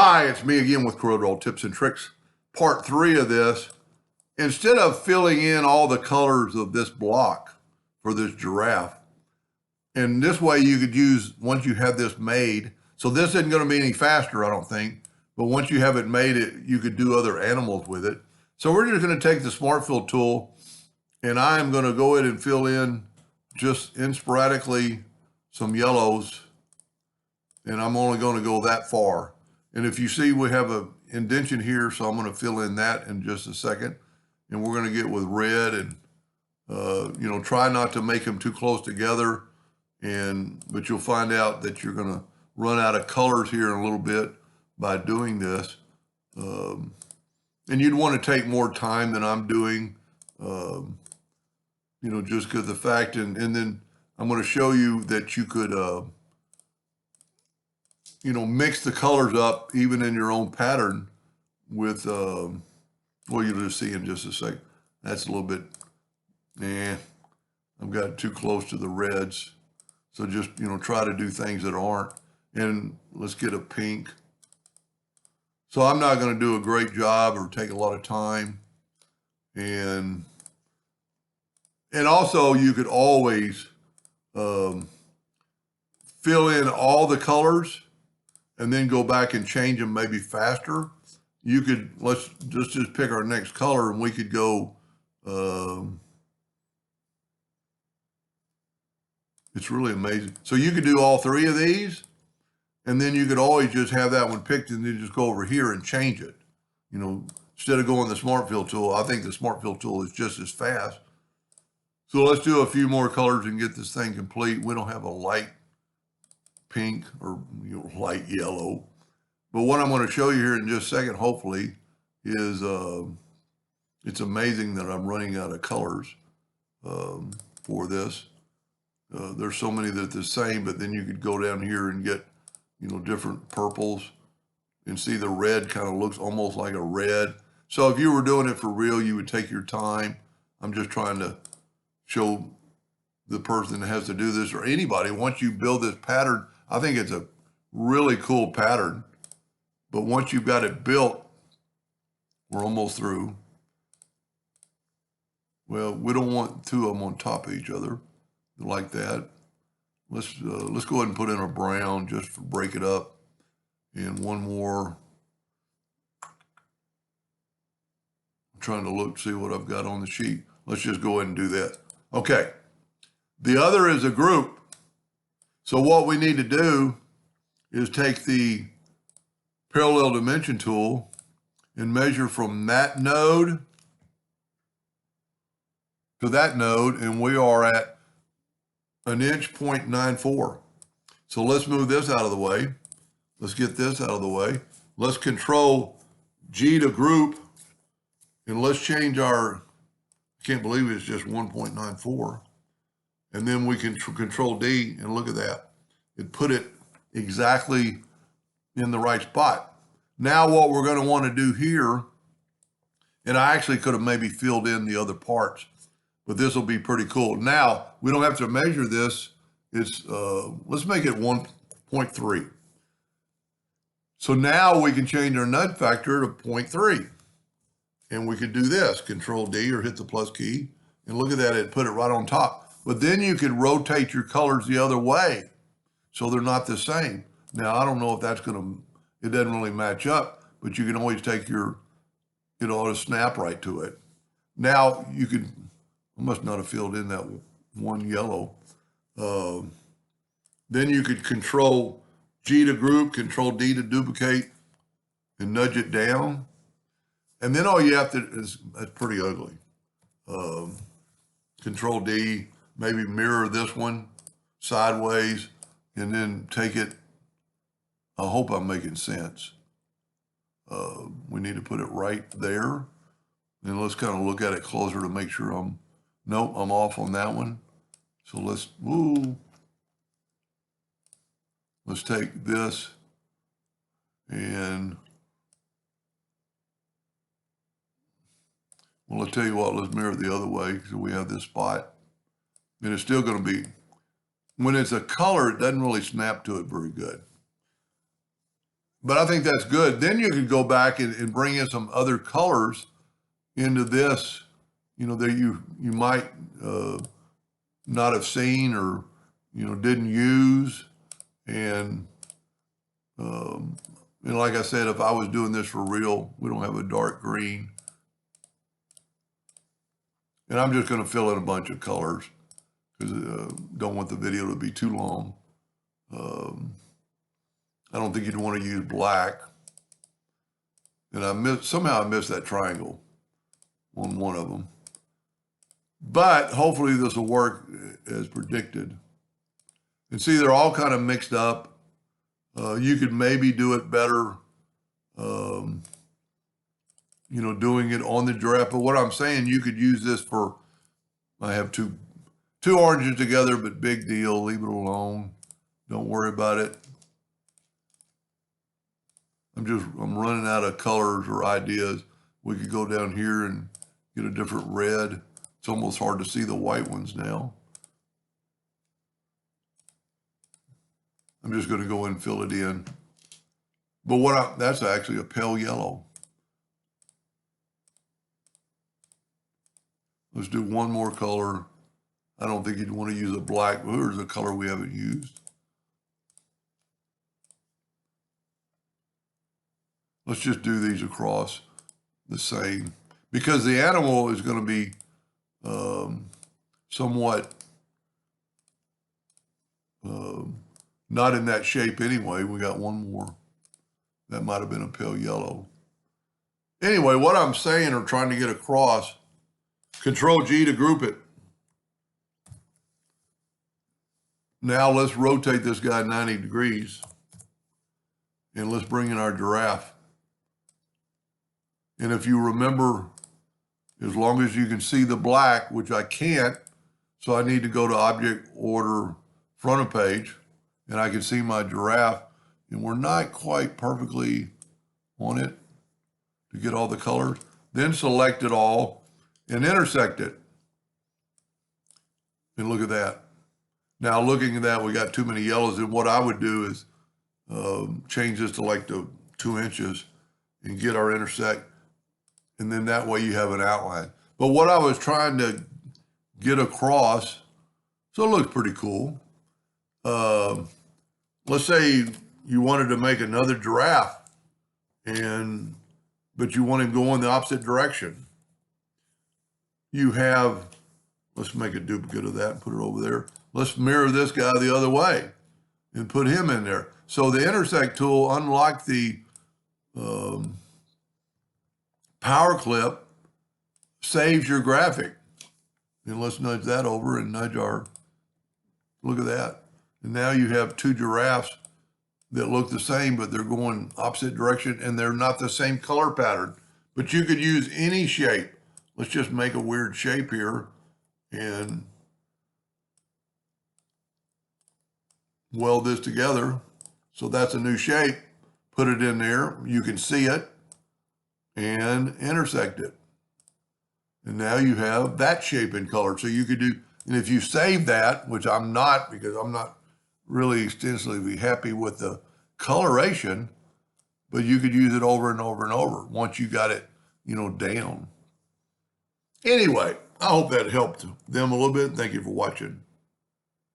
Hi, it's me again with Corel Tips and Tricks. Part 3 of this. Instead of filling in all the colors of this block for this giraffe, and this way you could use, once you have this made, so this isn't going to be any faster, I don't think, but once you have it made, you could do other animals with it. So we're just going to take the Smart Fill tool, and I'm going to go ahead and fill in just sporadically some yellows, and I'm only going to go that far. And if you see, we have an indentation here, so I'm going to fill in that in just a second. And we're going to get with red and, try not to make them too close together. But you'll find out that you're going to run out of colors here in a little bit by doing this. And you'd want to take more time than I'm doing, just because the fact, and then I'm going to show you that you could, mix the colors up even in your own pattern with, you'll just see in just a second. That's a little bit, I've got too close to the reds. So just, try to do things that aren't. And let's get a pink. So I'm not going to do a great job or take a lot of time. And also you could always fill in all the colors and then go back and change them maybe faster. You could, let's just pick our next color and we could go, it's really amazing. So you could do all 3 of these, and then you could always just have that one picked and then just go over here and change it. Instead of going the Smart Fill tool, I think the Smart Fill tool is just as fast. So let's do a few more colors and get this thing complete. We don't have a light pink or light yellow. But what I'm going to show you here in just a second, hopefully, is it's amazing that I'm running out of colors for this. There's so many that are the same, but then you could go down here and get, different purples and see the red kind of looks almost like a red. So if you were doing it for real, you would take your time. I'm just trying to show the person that has to do this or anybody. Once you build this pattern, I think it's a really cool pattern. But once you've got it built, we're almost through. Well, we don't want 2 of them on top of each other like that. Let's go ahead and put in a brown just to break it up. And one more. I'm trying to see what I've got on the sheet. Let's just go ahead and do that. Okay. The other is a group. So what we need to do is take the parallel dimension tool and measure from that node to that node, and we are at 1 inch 0.94. So let's move this out of the way. Let's get this out of the way. Let's control G to group, and let's change our, I can't believe it's just 1.94. And then we can control D, and look at that. It put it exactly in the right spot. Now what we're going to want to do here, and I actually could have maybe filled in the other parts, but this will be pretty cool. Now, we don't have to measure this. It's, let's make it 1.3. So now we can change our nudge factor to 0.3. And we could do this, Control D or hit the plus key, and look at that, it put it right on top. But then you could rotate your colors the other way so they're not the same. Now, I don't know if that's it doesn't really match up, but you can always take it ought to snap right to it. Now, I must not have filled in that one yellow. Then you could control G to group, control D to duplicate, and nudge it down. And then all you have to, that's pretty ugly. Control D, maybe mirror this one sideways, and then take it. I hope I'm making sense. We need to put it right there. And let's kind of look at it closer to make sure nope, I'm off on that one. So let's take this and, well, I'll tell you what, let's mirror it the other way so we have this spot. And it's still going to be, when it's a color, it doesn't really snap to it very good. But I think that's good. Then you could go back and bring in some other colors into this, that you might not have seen or, didn't use. And like I said, if I was doing this for real, we don't have a dark green. And I'm just going to fill in a bunch of colors because don't want the video to be too long. I don't think you'd want to use black. And somehow I missed that triangle on one of them. But hopefully this will work as predicted. And see, they're all kind of mixed up. You could maybe do it better, doing it on the giraffe. But what I'm saying, you could use this for, I have two oranges together, but big deal, leave it alone. Don't worry about it. I'm running out of colors or ideas. We could go down here and get a different red. It's almost hard to see the white ones now. I'm just going to go and fill it in. But that's actually a pale yellow. Let's do one more color. I don't think you'd want to use a black. Here's a color we haven't used. Let's just do these across the same, because the animal is going to be somewhat not in that shape anyway. We got one more. That might have been a pale yellow. Anyway, what I'm saying or trying to get across, Control G to group it. Now let's rotate this guy 90 degrees and let's bring in our giraffe. And if you remember, as long as you can see the black, which I can't, so I need to go to Object Order Front of Page, and I can see my giraffe, and we're not quite perfectly on it to get all the colors. Then select it all and intersect it. And look at that. Now looking at that, we got too many yellows, and what I would do is change this to like the 2 inches and get our intersect. And then that way you have an outline. But what I was trying to get across, so it looks pretty cool. Let's say you wanted to make another giraffe, but you want him going the opposite direction. You have, let's make a duplicate of that and put it over there. Let's mirror this guy the other way and put him in there. So the intersect tool, unlike the power clip, saves your graphic. And let's nudge that over and nudge look at that. And now you have two giraffes that look the same, but they're going opposite direction and they're not the same color pattern. But you could use any shape. Let's just make a weird shape here and weld this together. So that's a new shape. Put it in there. You can see it and intersect it. And now you have that shape and color. So you could do, and if you save that, which I'm not, because I'm not really extensively happy with the coloration, but you could use it over and over and over once you got it, down. Anyway, I hope that helped them a little bit. Thank you for watching.